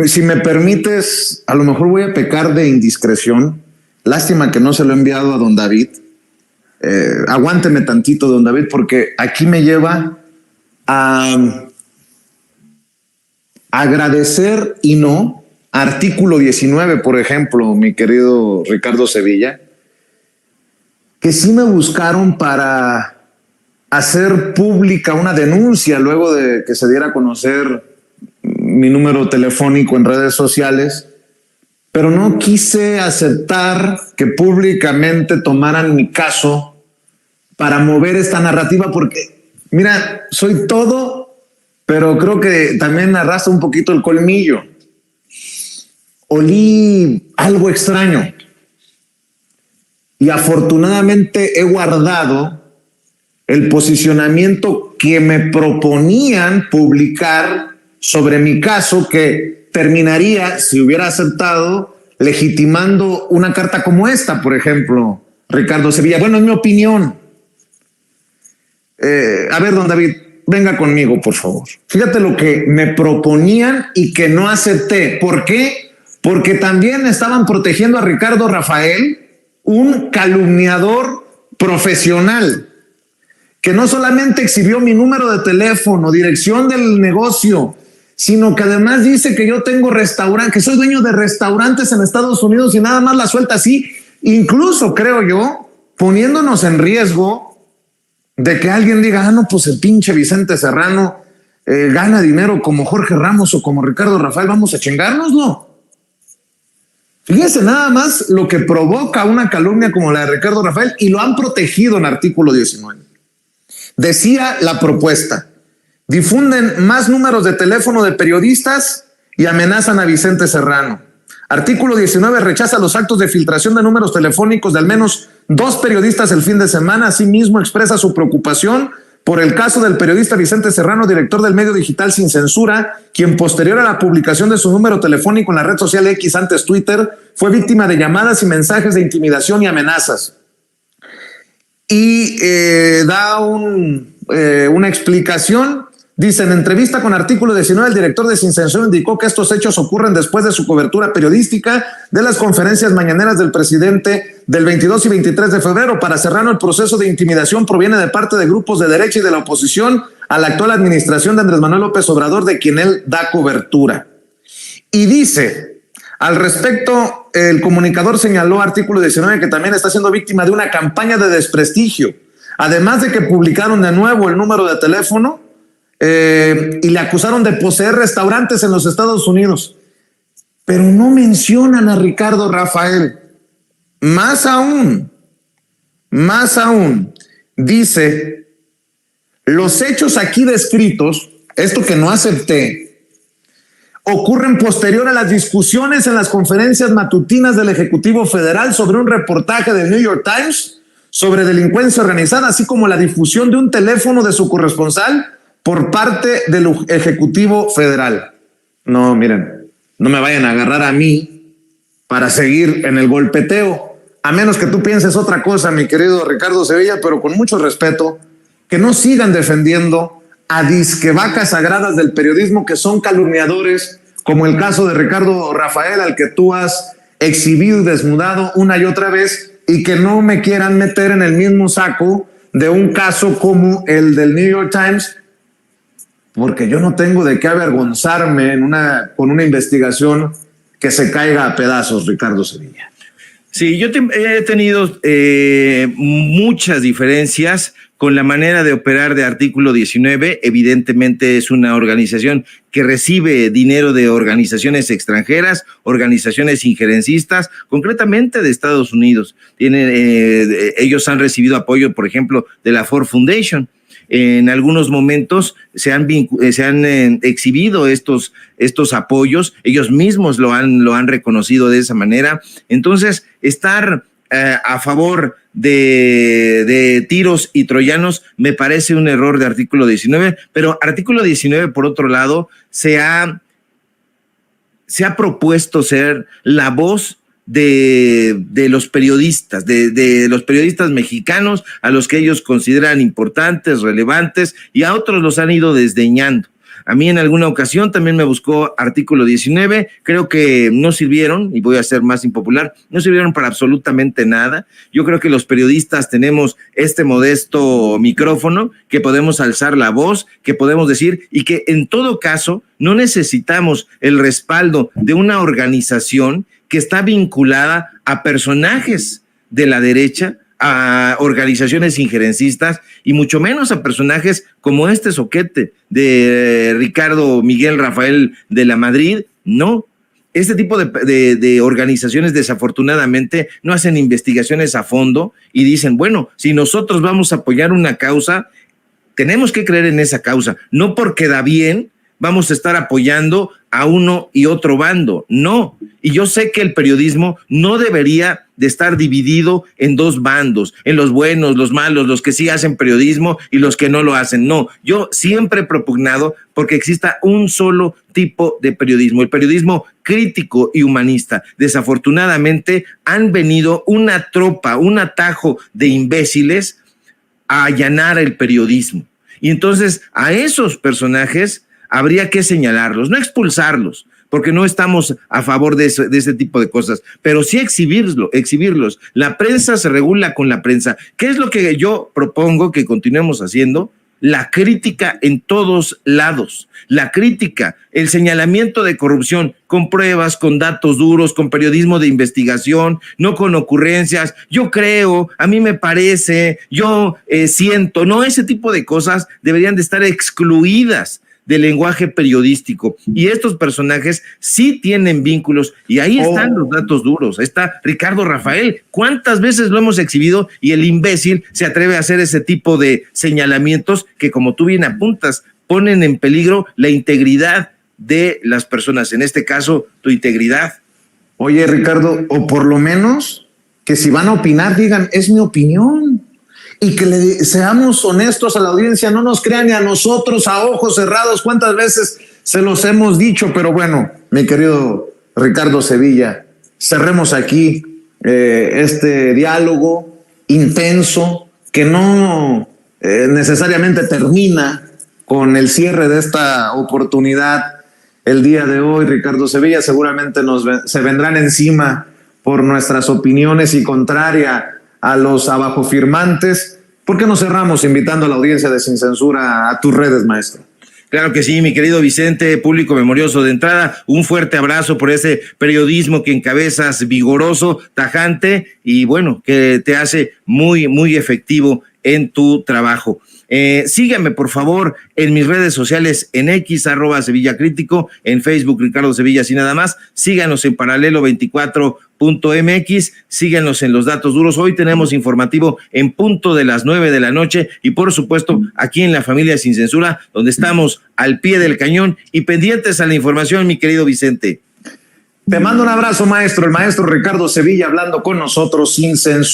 Si me permites, a lo mejor voy a pecar de indiscreción. Lástima que no se lo he enviado a don David. Aguánteme tantito, don David, porque aquí me lleva a agradecer y no. Artículo 19, por ejemplo, mi querido Ricardo Sevilla, que sí me buscaron para hacer pública una denuncia luego de que se diera a conocer mi número telefónico en redes sociales, pero no quise aceptar que públicamente tomaran mi caso para mover esta narrativa porque, mira, soy todo, pero creo que también arrastra un poquito el colmillo. Olí algo extraño y afortunadamente he guardado el posicionamiento que me proponían publicar sobre mi caso, que terminaría, si hubiera aceptado, legitimando una carta como esta, por ejemplo, Ricardo Sevilla. Bueno, es mi opinión. A ver, don David, venga conmigo, por favor. Fíjate lo que me proponían y que no acepté. ¿Por qué? Porque también estaban protegiendo a Ricardo Rafael, un calumniador profesional, que no solamente exhibió mi número de teléfono, dirección del negocio, sino que además dice que yo tengo restaurante, que soy dueño de restaurantes en Estados Unidos y nada más la suelta así, incluso creo yo, poniéndonos en riesgo de que alguien diga, no, pues el pinche Vicente Serrano gana dinero como Jorge Ramos o como Ricardo Rafael, vamos a chingárnoslo. Fíjese nada más lo que provoca una calumnia como la de Ricardo Rafael y lo han protegido en artículo 19. Decía la propuesta: difunden más números de teléfono de periodistas y amenazan a Vicente Serrano. Artículo 19 rechaza los actos de filtración de números telefónicos de al menos 2 periodistas el fin de semana. Asimismo, expresa su preocupación por el caso del periodista Vicente Serrano, director del medio digital Sin Censura, quien posterior a la publicación de su número telefónico en la red social X, antes Twitter, fue víctima de llamadas y mensajes de intimidación y amenazas. Y da una explicación. Dice, en entrevista con artículo 19, el director de Sin Censura indicó que estos hechos ocurren después de su cobertura periodística de las conferencias mañaneras del presidente del 22 y 23 de febrero. Para Serrano, el proceso de intimidación proviene de parte de grupos de derecha y de la oposición a la actual administración de Andrés Manuel López Obrador, de quien él da cobertura. Y dice, al respecto, el comunicador señaló, artículo 19, que también está siendo víctima de una campaña de desprestigio, además de que publicaron de nuevo el número de teléfono y le acusaron de poseer restaurantes en los Estados Unidos, pero no mencionan a Ricardo Rafael. Más aún, dice, los hechos aquí descritos, esto que no acepté, ocurren posterior a las discusiones en las conferencias matutinas del Ejecutivo Federal sobre un reportaje del New York Times sobre delincuencia organizada, así como la difusión de un teléfono de su corresponsal por parte del Ejecutivo Federal. No, miren, no me vayan a agarrar a mí para seguir en el golpeteo, a menos que tú pienses otra cosa, mi querido Ricardo Sevilla, pero con mucho respeto, que no sigan defendiendo a disquevacas sagradas del periodismo que son calumniadores, como el caso de Ricardo Rafael, al que tú has exhibido y desnudado una y otra vez, y que no me quieran meter en el mismo saco de un caso como el del New York Times, porque yo no tengo de qué avergonzarme con una investigación que se caiga a pedazos, Ricardo Sevilla. Sí, yo he tenido muchas diferencias con la manera de operar de artículo 19. Evidentemente es una organización que recibe dinero de organizaciones extranjeras, organizaciones injerencistas, concretamente de Estados Unidos. Ellos han recibido apoyo, por ejemplo, de la Ford Foundation. En algunos momentos se han exhibido estos apoyos, ellos mismos lo han reconocido de esa manera. Entonces, estar a favor de tiros y troyanos me parece un error de artículo 19, pero artículo 19, por otro lado, se ha propuesto ser la voz de los periodistas, de los periodistas mexicanos, a los que ellos consideran importantes, relevantes, y a otros los han ido desdeñando. A mí en alguna ocasión también me buscó artículo 19, creo que no sirvieron, y voy a ser más impopular, no sirvieron para absolutamente nada. Yo creo que los periodistas tenemos este modesto micrófono, que podemos alzar la voz, que podemos decir, y que en todo caso no necesitamos el respaldo de una organización que está vinculada a personajes de la derecha, a organizaciones injerencistas y mucho menos a personajes como este soquete de Ricardo Miguel Rafael de la Madrid. No, este tipo de organizaciones desafortunadamente no hacen investigaciones a fondo y dicen, bueno, si nosotros vamos a apoyar una causa, tenemos que creer en esa causa, no porque da bien vamos a estar apoyando a uno y otro bando, no. Y yo sé que el periodismo no debería de estar dividido en dos bandos, en los buenos, los malos, los que sí hacen periodismo y los que no lo hacen, no. Yo siempre he propugnado porque exista un solo tipo de periodismo, el periodismo crítico y humanista. Desafortunadamente han venido una tropa, un atajo de imbéciles a allanar el periodismo. Y entonces a esos personajes habría que señalarlos, no expulsarlos, porque no estamos a favor de ese tipo de cosas, pero sí exhibirlos. La prensa se regula con la prensa. ¿Qué es lo que yo propongo que continuemos haciendo? La crítica en todos lados, la crítica, el señalamiento de corrupción con pruebas, con datos duros, con periodismo de investigación, no con ocurrencias, yo creo, a mí me parece, yo siento, no, ese tipo de cosas deberían de estar excluidas del lenguaje periodístico. Y estos personajes sí tienen vínculos y ahí están los datos duros. Está Ricardo Rafael. ¿Cuántas veces lo hemos exhibido y el imbécil se atreve a hacer ese tipo de señalamientos que, como tú bien apuntas, ponen en peligro la integridad de las personas? En este caso, tu integridad. Oye, Ricardo, o por lo menos que si van a opinar, digan, es mi opinión. Y que seamos honestos a la audiencia, no nos crean ni a nosotros a ojos cerrados. ¿Cuántas veces se los hemos dicho? Pero bueno, mi querido Ricardo Sevilla, cerremos aquí este diálogo intenso que no necesariamente termina con el cierre de esta oportunidad el día de hoy. Ricardo Sevilla, seguramente se vendrán encima por nuestras opiniones y contraria a los abajofirmantes. ¿Por qué no cerramos invitando a la audiencia de Sin Censura a tus redes, maestro? Claro que sí, mi querido Vicente, público memorioso. De entrada, un fuerte abrazo por ese periodismo que encabezas, vigoroso, tajante y bueno, que te hace muy, muy efectivo en tu trabajo. Síganme, por favor, en mis redes sociales, en X, @Sevilla Crítico, en Facebook, Ricardo Sevilla, así nada más. Síganos en Paralelo 24.mx, síganos en Los Datos Duros. Hoy tenemos informativo en punto de las 9 de la noche y, por supuesto, aquí en La Familia Sin Censura, donde estamos al pie del cañón y pendientes a la información, mi querido Vicente. Te mando un abrazo, maestro. El maestro Ricardo Sevilla hablando con nosotros sin censura.